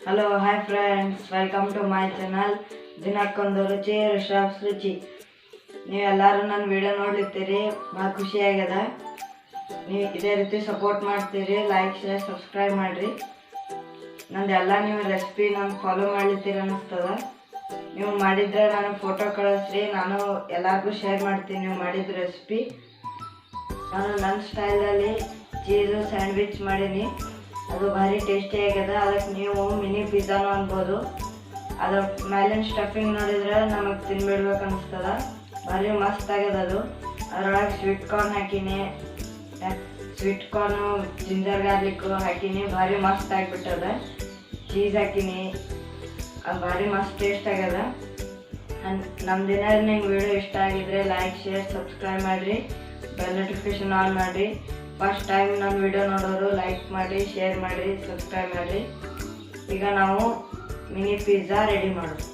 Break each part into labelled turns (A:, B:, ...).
A: Hello hi friends, welcome to my channel ದಿನಕ್ಕೊಂದು ರುಚಿ ರಿಷಬ್ಸ್ ರುಚಿ. ನೀವೆಲ್ಲರೂ ನನ್ನ ವಿಡಿಯೋ ನೋಡ್ಲಿತ್ತೀರಿ, ಭಾಳ ಖುಷಿ ಆಗ್ಯದ. ನೀವು ಇದೇ ರೀತಿ ಸಪೋರ್ಟ್ ಮಾಡ್ತೀರಿ, ಲೈಕ್ ಶೇರ್ ಸಬ್ಸ್ಕ್ರೈಬ್ ಮಾಡಿರಿ. ನಂದೆಲ್ಲ ನೀವು ರೆಸಿಪಿ ನಾನು ಫಾಲೋ ಮಾಡ್ಲಿತ್ತೀರಿ ಅನ್ನಿಸ್ತದ. ನೀವು ಮಾಡಿದ್ರೆ ನನಗೆ ಫೋಟೋ ಕಳಿಸ್ರಿ, ನಾನು ಎಲ್ಲರಿಗೂ ಶೇರ್ ಮಾಡ್ತೀನಿ ನೀವು ಮಾಡಿದ ರೆಸಿಪಿ. ನಾನು ನನ್ನ ಸ್ಟೈಲಲ್ಲಿ ಚೀಸು ಸ್ಯಾಂಡ್ವಿಚ್ ಮಾಡೀನಿ, ಅದು ಭಾರಿ ಟೇಸ್ಟಿ ಆಗ್ಯದ. ಅದಕ್ಕೆ ನೀವು ಮಿನಿ ಪಿಜ್ಜಾನು ಅನ್ಬೋದು. ಅದ್ರ ಮೇಲಿನ ಸ್ಟಫಿಂಗ್ ನೋಡಿದ್ರೆ ನಮಗೆ ತಿನ್ಬಿಡ್ಬೇಕು ಅನಿಸ್ತದ. ಭಾರಿ ಮಸ್ತ್ ಆಗ್ಯದ ಅದು. ಅದರೊಳಗೆ ಸ್ವೀಟ್ ಕಾರ್ನ್ ಹಾಕೀನಿ, ಸ್ವೀಟ್ ಕಾರ್ನು ಜಿಂಜರ್ ಗಾರ್ಲಿಕ್ಕು ಹಾಕೀನಿ, ಭಾರಿ ಮಸ್ತ್ ಆಗಿಬಿಟ್ಟದ. ಚೀಸ್ ಹಾಕೀನಿ, ಅದು ಭಾರಿ ಮಸ್ತ್ ಟೇಸ್ಟ್ ಆಗ್ಯದ. ನಮ್ದು ಏನಾದ್ರು ನಿಮ್ಗೆ ವಿಡಿಯೋ ಇಷ್ಟ ಆಗಿದ್ರೆ ಲೈಕ್ ಶೇರ್ ಸಬ್ಸ್ಕ್ರೈಬ್ ಮಾಡಿರಿ, ಬೆಲ್ ನೋಟಿಫಿಕೇಶನ್ ಆನ್ ಮಾಡಿರಿ. ಫಸ್ಟ್ ಟೈಮ್ ನನ್ನ ವಿಡಿಯೋ ನೋಡೋರು ಲೈಕ್ ಮಾಡಿ, ಶೇರ್ ಮಾಡಿ, ಸಬ್ಸ್ಕ್ರೈಬ್ ಮಾಡಿ. ಈಗ ನಾವು ಮಿನಿ ಪಿಜ್ಜಾ ರೆಡಿ ಮಾಡೋದು.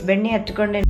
A: ಬೆಣ್ಣೆ ಹಚ್ಕೊಂಡೆ.